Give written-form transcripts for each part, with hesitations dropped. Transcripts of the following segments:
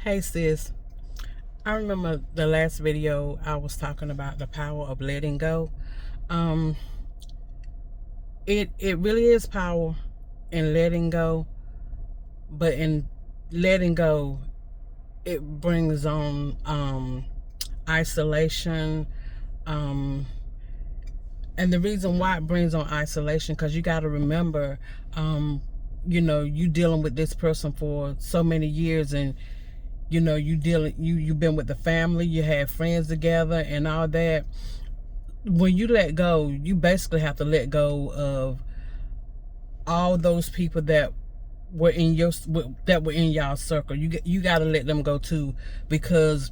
Hey sis, I remember the last video I was talking about the power of letting go. Um, it really is power in letting go, but in letting go, it brings on isolation. Um, and the reason why it brings on isolation, because you got to remember, you dealing with this person for so many years, and you've been with the family, you had friends together and all that. When you let go, you basically have to let go of all those people that were in y'all circle. You got to let them go too, because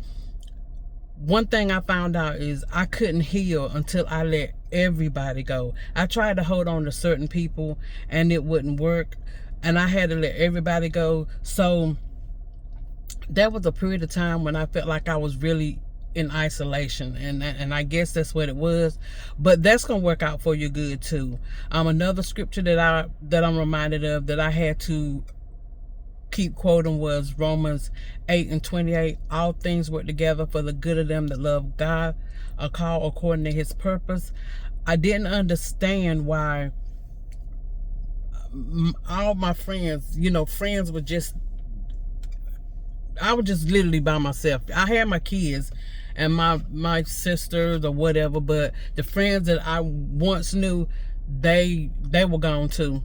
one thing I found out is I couldn't heal until I let everybody go. I tried to hold on to certain people and it wouldn't work, and I had to let everybody go. So that was a period of time when I felt like I was really in isolation, and I guess that's what it was. But that's gonna work out for you good too. Another scripture that I'm reminded of that I had to keep quoting was Romans 8:28. All things work together for the good of them that love God, are called according to His purpose. I didn't understand why all my friends, friends were just. I was just literally by myself. I had my kids and my sisters or whatever, but the friends that I once knew, they were gone too.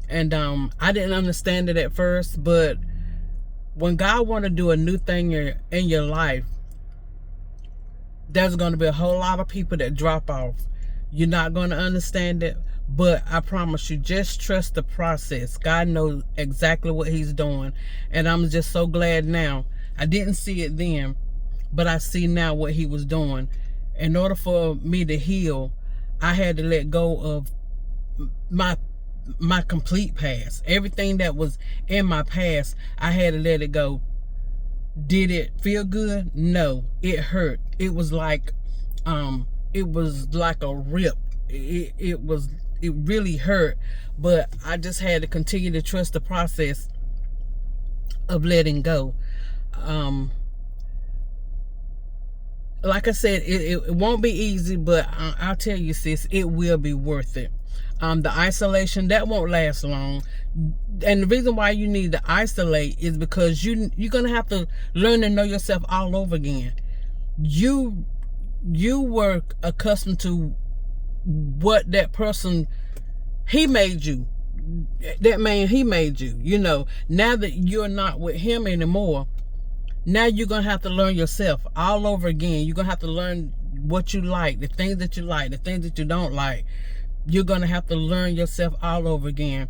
And I didn't understand it at first, but when God want to do a new thing in your life, there's going to be a whole lot of people that drop off. You're not going to understand it, but I promise you, just trust the process. God knows exactly what He's doing, and I'm just so glad now. I didn't see it then, but I see now what He was doing. In order for me to heal, I had to let go of my complete past. Everything that was in my past, I had to let it go. Did it feel good? No, it hurt. It was like a rip. It really hurt, but I just had to continue to trust the process of letting go. Like I said, it won't be easy, but I'll tell you, sis, it will be worth it. The isolation, that won't last long. And the reason why you need to isolate is because you're going to have to learn to know yourself all over again. You were accustomed to what that person, he made you. That man, he made you. Now that you're not with him anymore, now you're going to have to learn yourself all over again. You're going to have to learn what you like, the things that you like, the things that you don't like. You're going to have to learn yourself all over again.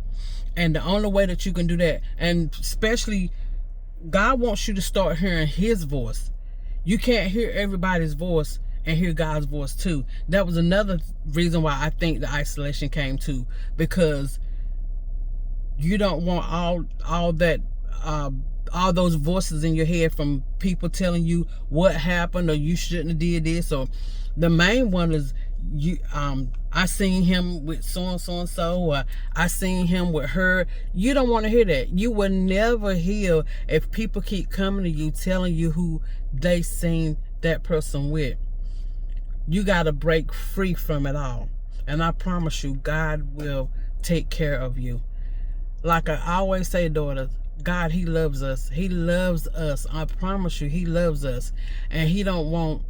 And the only way that you can do that, and especially God wants you to start hearing His voice. You can't hear everybody's voice and hear God's voice too. That was another reason why I think the isolation came too, because you don't want all that all those voices in your head from people telling you what happened, or you shouldn't have did this. Or the main one is I seen him with so and so and so, or I seen him with her. You don't want to hear that. You will never heal if people keep coming to you telling you who they seen that person with. You got to break free from it all, and I promise you, God will take care of you. Like I always say, daughters, God, He loves us. He loves us. I promise you, He loves us, and He don't want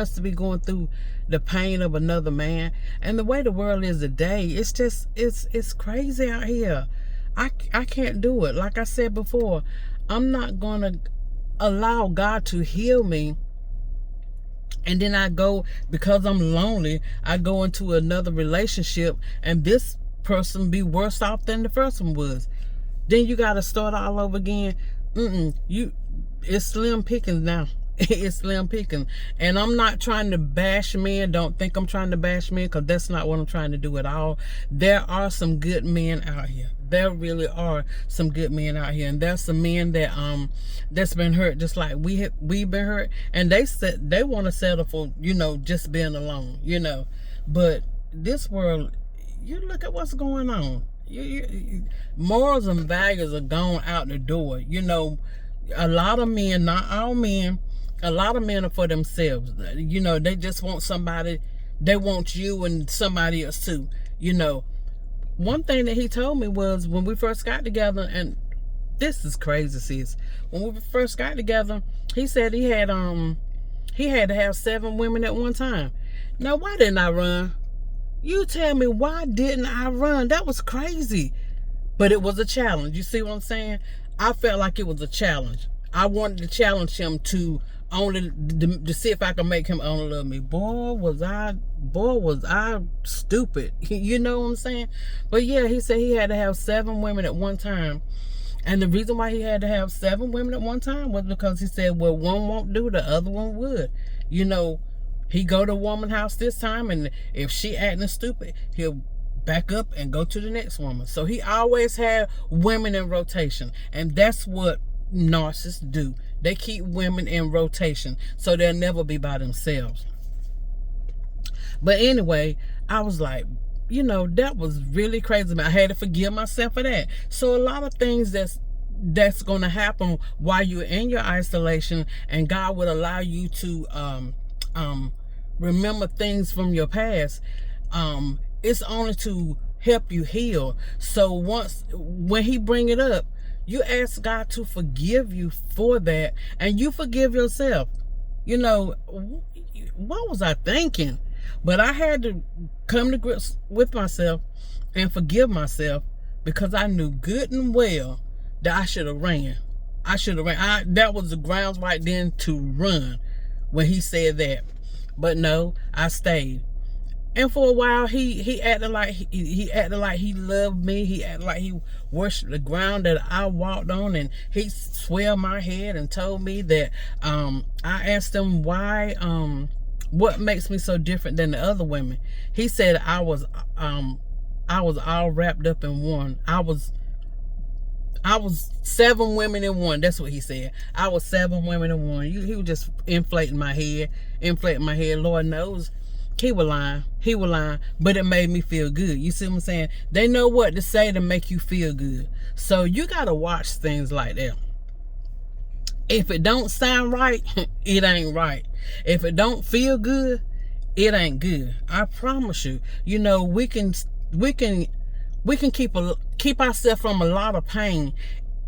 us to be going through the pain of another man. And the way the world is today, it's just it's crazy out here. I can't do it. Like I said before, I'm not gonna allow God to heal me, and then I go, because I'm lonely, I go into another relationship, and this person be worse off than the first one was. Then you got to start all over again. It's slim pickings now. It's slim pickings. And I'm not trying to bash men. Don't think I'm trying to bash men, because that's not what I'm trying to do at all. There are some good men out here. There really are some good men out here, and there's some men that that's been hurt just like we've been hurt, and they want to settle for just being alone. But this world, you look at what's going on. Morals and values are gone out the door. You know, a lot of men, not all men, a lot of men are for themselves. You know, they just want somebody, they want you and somebody else too. You know, one thing that he told me was when we first got together, and this is crazy, sis. When we first got together, he said he had to have 7 women at one time. Now, why didn't I run? You tell me, why didn't I run? That was crazy. But it was a challenge. You see what I'm saying? I felt like it was a challenge. I wanted to challenge him to see if I could make him only love me. Boy, was I stupid. You know what I'm saying? But yeah, he said he had to have 7 women at one time. And the reason why he had to have 7 women at one time was because he said, well, one won't do, the other one would. You know, he go to a woman's house this time, and if she acting stupid, he'll back up and go to the next woman. So he always had women in rotation. And that's what narcissists do. They keep women in rotation so they'll never be by themselves. But anyway, I was like, you know, that was really crazy. I had to forgive myself for that. So a lot of things that's going to happen while you're in your isolation, and God would allow you to remember things from your past. It's only to help you heal. So when he bring it up, you ask God to forgive you for that, and you forgive yourself. You know, what was I thinking? But I had to come to grips with myself and forgive myself, because I knew good and well that I should have ran. That was the grounds right then to run when he said that. But no, I stayed. And for a while, he acted like he loved me. He acted like he worshipped the ground that I walked on, and he swelled my head and told me that I asked him why what makes me so different than the other women. He said I was all wrapped up in one. I was 7 women in one. That's what he said. I was 7 women in one. He was just inflating my head. Lord knows he was lying, but it made me feel good. You see what I'm saying? They know what to say to make you feel good. So you gotta watch things like that. If it don't sound right, it ain't right. If it don't feel good, it ain't good. I promise you. You know, we can keep ourselves from a lot of pain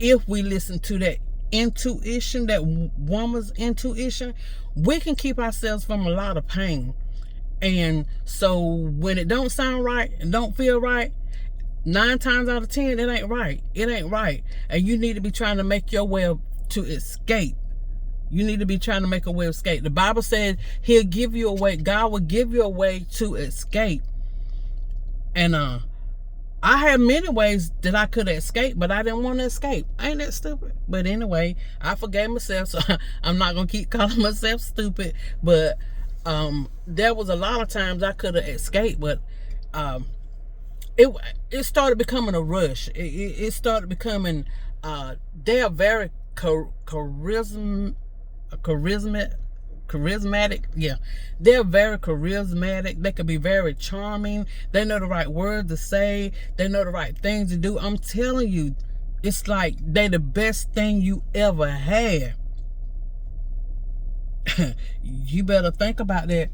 if we listen to that intuition, that woman's intuition. We can keep ourselves from a lot of pain. And so when it don't sound right and don't feel right, 9 times out of 10, it ain't right. It ain't right. And you need to be trying to make your way to escape. You need to be trying to make a way of escape. The Bible said he'll give you a way. God will give you a way to escape. And I had many ways that I could escape, but I didn't want to escape. Ain't that stupid? But anyway, I forgave myself, so I'm not going to keep calling myself stupid. But there was a lot of times I could have escaped, but it started becoming a rush. It started becoming, they are very charismatic. Yeah, they're very charismatic. They can be very charming. They know the right words to say. They know the right things to do. I'm telling you, it's like they the best thing you ever had. You better think about that.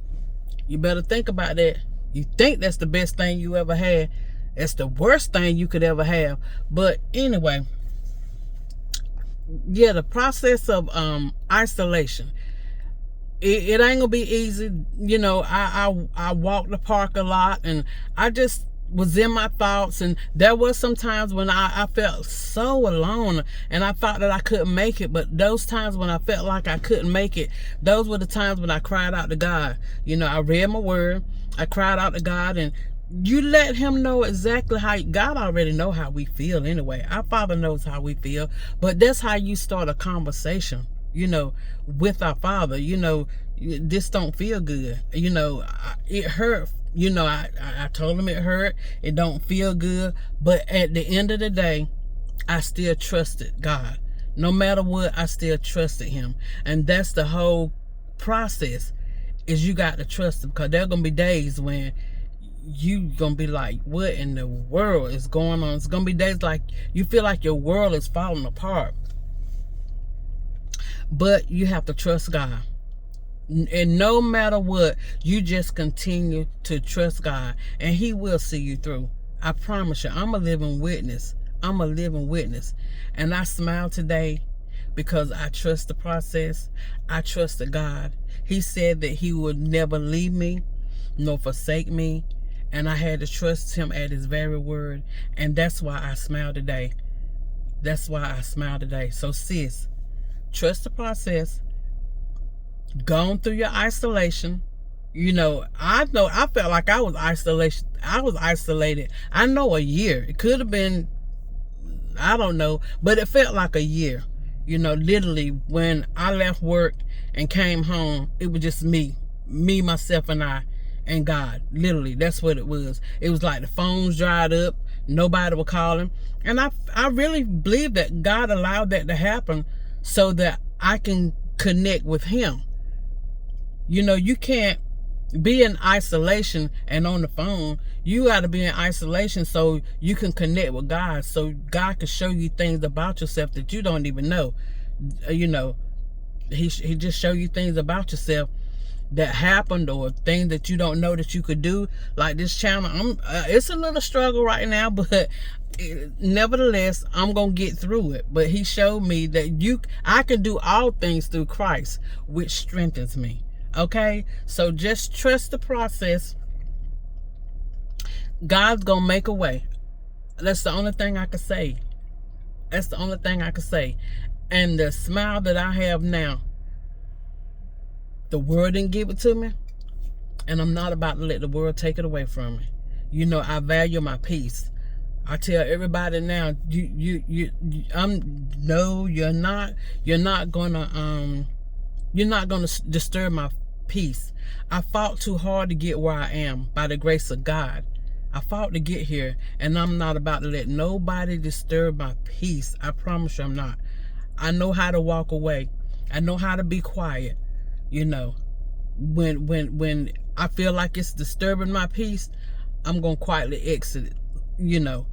You better think about that. You think that's the best thing you ever had. It's the worst thing you could ever have. But anyway, yeah, the process of isolation, it ain't gonna be easy. You know, I walk the park a lot, and I just was in my thoughts, and there was some times when I felt so alone, and I thought that I couldn't make it. But those times when I felt like I couldn't make it, those were the times when I cried out to God. You know, I read my word, I cried out to God, and you let him know exactly how. God already know how we feel anyway. Our Father knows how we feel, but that's how you start a conversation, you know, with our Father. You know, this don't feel good. You know, it hurt. You know, I told him it hurt. It don't feel good. But at the end of the day, I still trusted God. No matter what, I still trusted him. And that's the whole process, is you got to trust him. Because there are going to be days when you gonna be like, what in the world is going on? It's gonna be days like you feel like your world is falling apart. But you have to trust God. And no matter what, you just continue to trust God, and He will see you through. I promise you, I'm a living witness. I'm a living witness. And I smile today because I trust the process. I trust the God. He said that He would never leave me nor forsake me. And I had to trust Him at His very word. And that's why I smile today. That's why I smile today. So sis, trust the process. Gone through your isolation. You know I felt like I was isolated. I know a year. It could have been, I don't know, but it felt like a year. You know, literally when I left work and came home, it was just me, myself, and I, and God. Literally, that's what it was. It was like the phones dried up. Nobody was calling. And I really believe that God allowed that to happen so that I can connect with Him. You know, you can't be in isolation and on the phone. You got to be in isolation so you can connect with God, so God can show you things about yourself that you don't even know. You know, he just show you things about yourself that happened, or things that you don't know that you could do. Like this channel, it's a little struggle right now, but nevertheless, I'm gonna get through it. But He showed me that I can do all things through Christ, which strengthens me. Okay, so just trust the process. God's gonna make a way. That's the only thing I can say. That's the only thing I can say. And the smile that I have now, the world didn't give it to me, and I'm not about to let the world take it away from me. You know, I value my peace. I tell everybody now, you're not gonna disturb my peace. I fought too hard to get where I am by the grace of God. I fought to get here, and I'm not about to let nobody disturb my peace. I promise you I'm not. I know how to walk away. I know how to be quiet. You know, when I feel like it's disturbing my peace, I'm gonna quietly exit it. You know,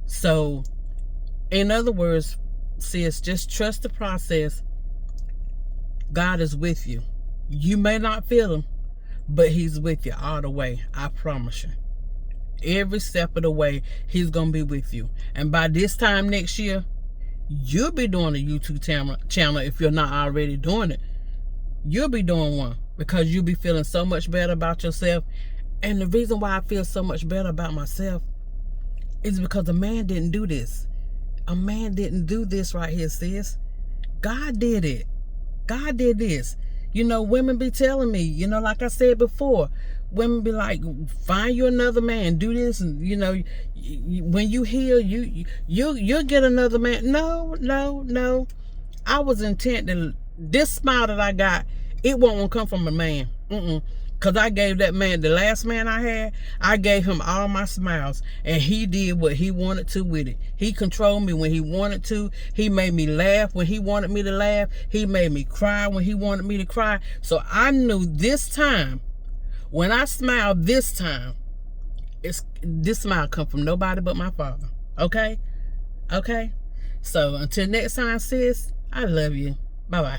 so in other words, sis, just trust the process. God is with you. You may not feel Him, but He's with you all the way. I promise you. Every step of the way, He's going to be with you. And by this time next year, you'll be doing a YouTube channel if you're not already doing it. You'll be doing one because you'll be feeling so much better about yourself. And the reason why I feel so much better about myself is because a man didn't do this. A man didn't do this right here, sis. God did it. God did this. You know, women be telling me, you know, like I said before, women be like, find you another man, do this, and you know, when you heal, you'll get another man. No. I was intent that this smile that I got, it won't come from a man. Because I gave that man, the last man I had, I gave him all my smiles. And he did what he wanted to with it. He controlled me when he wanted to. He made me laugh when he wanted me to laugh. He made me cry when he wanted me to cry. So I knew this time, when I smiled this time, this smile come from nobody but my Father. Okay? Okay? So until next time, sis, I love you. Bye-bye.